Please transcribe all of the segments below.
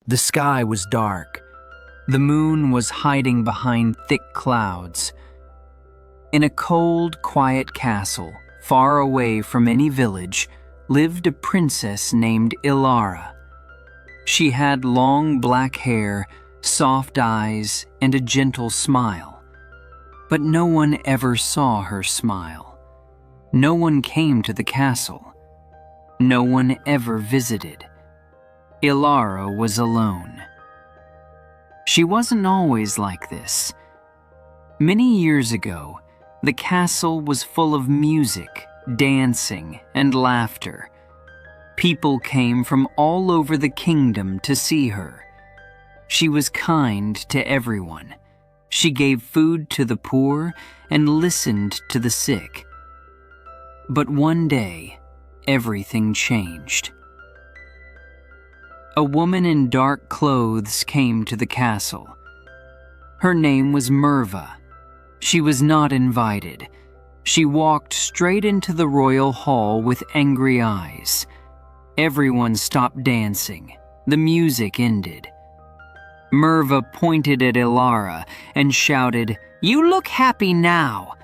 The sky was dark. The moon was hiding behind thick clouds. In a cold, quiet castle, far away from any village, lived a princess named Ilara. She had long black hair, soft eyes, and a gentle smile. But no one ever saw her smile. No one came to the castle. No one ever visited. Ilara was alone. She wasn't always like this. Many years ago, the castle was full of music, dancing, and laughter. People came from all over the kingdom to see her. She was kind to everyone. She gave food to the poor and listened to the sick. But one day, everything changed. A woman in dark clothes came to the castle. Her name was Merva. She was not invited. She walked straight into the royal hall with angry eyes. Everyone stopped dancing. The music ended. Merva pointed at Ilara and shouted, "You look happy now,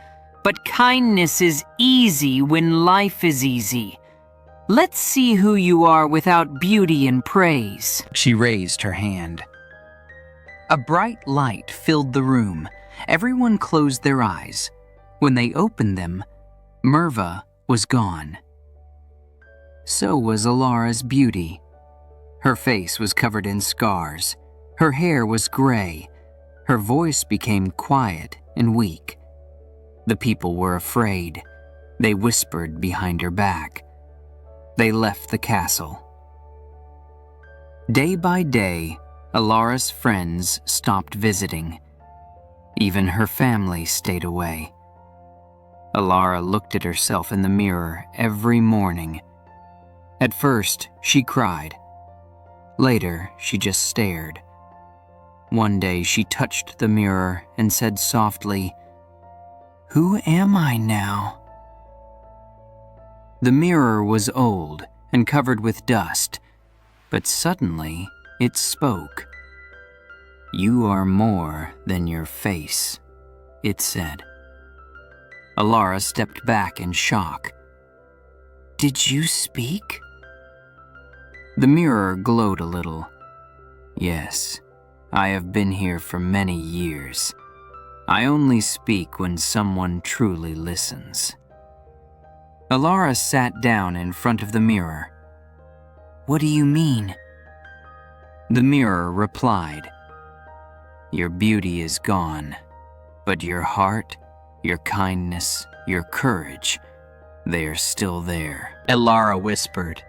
but kindness is easy when life is easy. Let's see who you are without beauty and praise." She raised her hand. A bright light filled the room. Everyone closed their eyes. When they opened them, Merva was gone. So was Ilara's beauty. Her face was covered in scars. Her hair was gray. Her voice became quiet and weak. The people were afraid. They whispered behind her back. They left the castle. Day by day, Ilara's friends stopped visiting. Even her family stayed away. Ilara looked at herself in the mirror every morning. At first, she cried. Later, she just stared. One day, she touched the mirror and said softly, "Who am I now?" The mirror was old and covered with dust, but suddenly it spoke. "You are more than your face," it said. Ilara stepped back in shock. "Did you speak?" The mirror glowed a little. "Yes, I have been here for many years. I only speak when someone truly listens." Ilara sat down in front of the mirror. "What do you mean?" The mirror replied, "Your beauty is gone, but your heart, your kindness, your courage, they are still there." Ilara whispered,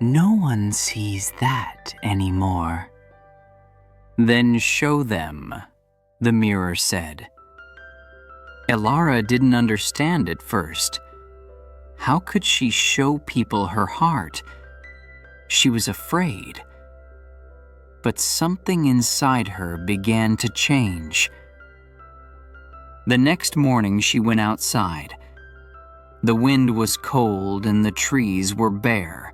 "No one sees that anymore." "Then show them," the mirror said. Ilara didn't understand at first. How could she show people her heart? She was afraid. But something inside her began to change. The next morning she went outside. The wind was cold and the trees were bare.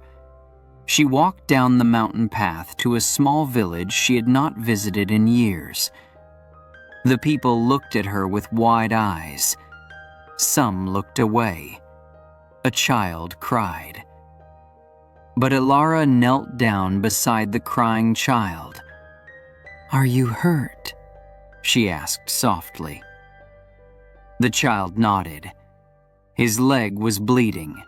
She walked down the mountain path to a small village she had not visited in years. The people looked at her with wide eyes. Some looked away. A child cried. But Ilara knelt down beside the crying child. "Are you hurt?" she asked softly. The child nodded. His leg was bleeding.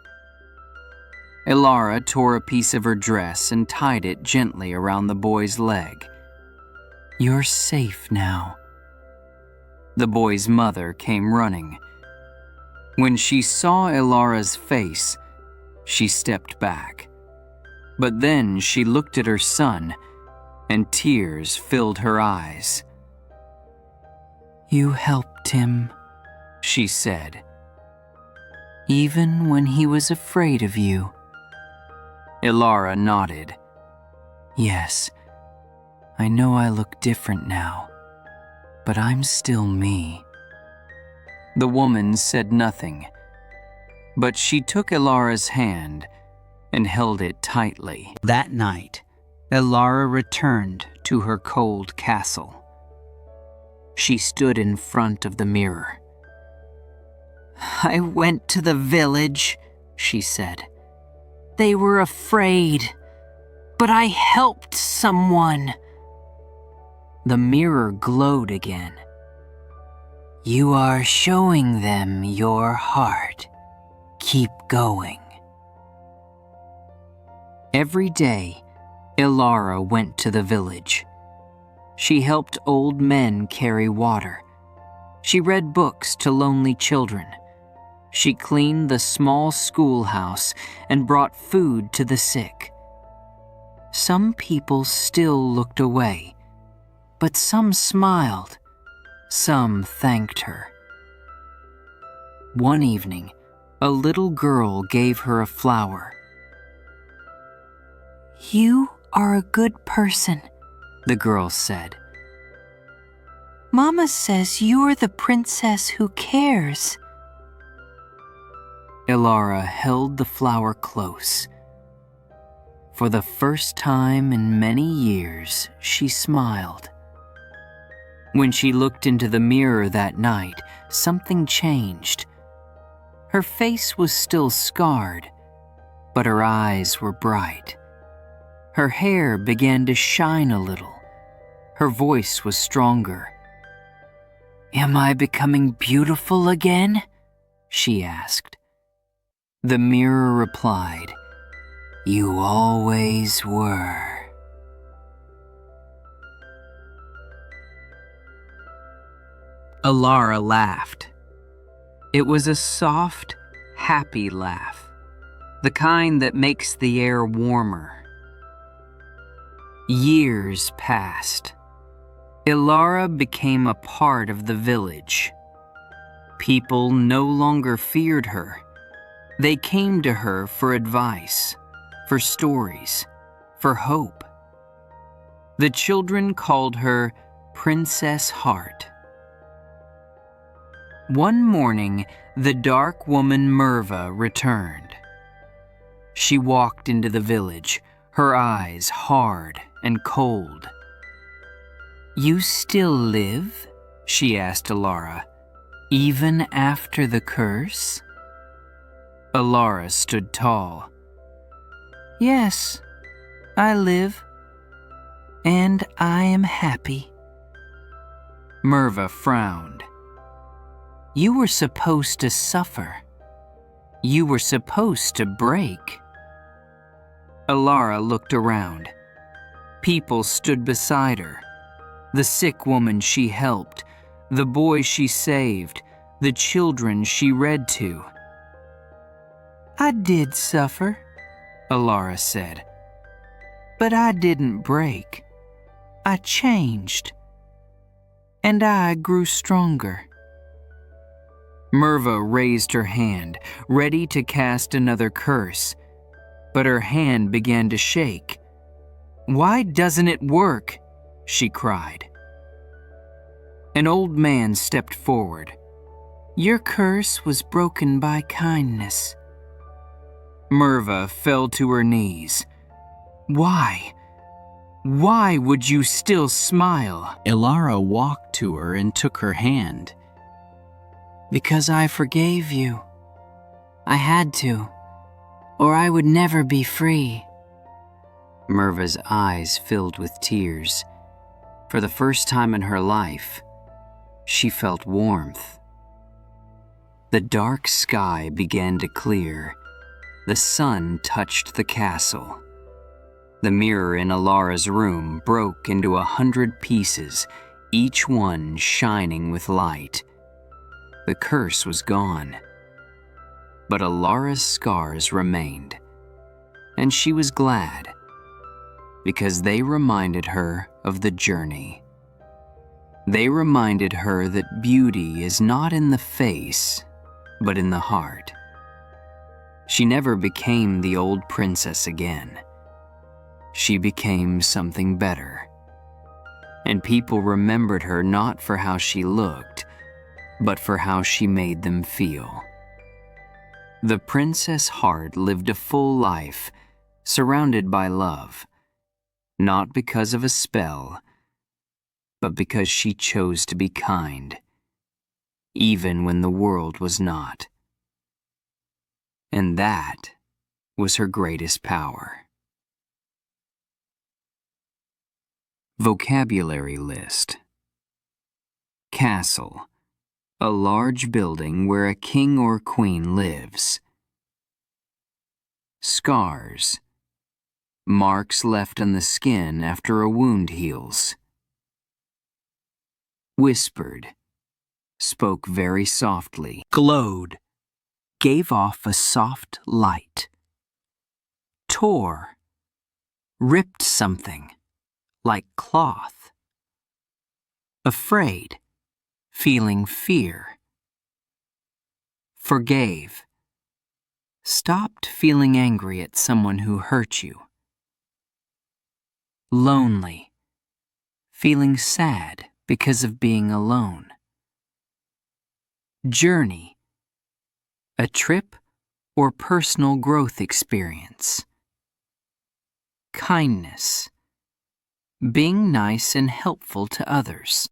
Ilara tore a piece of her dress and tied it gently around the boy's leg. "You're safe now." The boy's mother came running. When she saw Ilara's face, she stepped back. But then she looked at her son, and tears filled her eyes. "You helped him," she said, "even when he was afraid of you." Ilara nodded. "Yes, I know I look different now, but I'm still me." The woman said nothing, but she took Ilara's hand and held it tightly. That night, Elara returned to her cold castle. She stood in front of the mirror. "I went to the village," she said. "They were afraid, but I helped someone." The mirror glowed again. "You are showing them your heart. Keep going." Every day, Elara went to the village. She helped old men carry water. She read books to lonely children. She cleaned the small schoolhouse and brought food to the sick. Some people still looked away, but some smiled. Some thanked her. One evening, a little girl gave her a flower. "You are a good person," the girl said. "Mama says you're the princess who cares." Elara held the flower close. For the first time in many years, she smiled. When she looked into the mirror that night, something changed. Her face was still scarred, but her eyes were bright. Her hair began to shine a little. Her voice was stronger. "Am I becoming beautiful again?" she asked. The mirror replied, "You always were." Elara laughed. It was a soft, happy laugh, the kind that makes the air warmer. Years passed. Elara became a part of the village. People no longer feared her. They came to her for advice, for stories, for hope. The children called her Princess Heart. One morning, the dark woman Merva returned. She walked into the village, her eyes hard and cold. "You still live?" she asked Elara, "even after the curse?" Elara stood tall. "Yes, I live, and I am happy." Merva frowned. "You were supposed to suffer. You were supposed to break." Elara looked around. People stood beside her. The sick woman she helped, the boy she saved, the children she read to. "I did suffer," Elara said. "But I didn't break. I changed. And I grew stronger." Merva raised her hand, ready to cast another curse, but her hand began to shake. "Why doesn't it work?" she cried. An old man stepped forward. "Your curse was broken by kindness." Merva fell to her knees. "Why? Why would you still smile?" Elara walked to her and took her hand. "Because I forgave you. I had to, or I would never be free." Merva's eyes filled with tears. For the first time in her life, she felt warmth. The dark sky began to clear. The sun touched the castle. The mirror in Elara's room broke into 100 pieces, each one shining with light. The curse was gone. But Elara's scars remained, and she was glad, because they reminded her of the journey. They reminded her that beauty is not in the face, but in the heart. She never became the old princess again. She became something better. And people remembered her not for how she looked, but for how she made them feel. The Princess Heart lived a full life, surrounded by love, not because of a spell, but because she chose to be kind, even when the world was not. And that was her greatest power. Vocabulary list. Castle, a large building where a king or queen lives. Scars, marks left on the skin after a wound heals. Whispered, spoke very softly. Glowed, gave off a soft light. Tore, ripped something, like cloth. Afraid, feeling fear. Forgave, stopped feeling angry at someone who hurt you. Lonely, feeling sad because of being alone. Journey, a trip or personal growth experience. Kindness, being nice and helpful to others.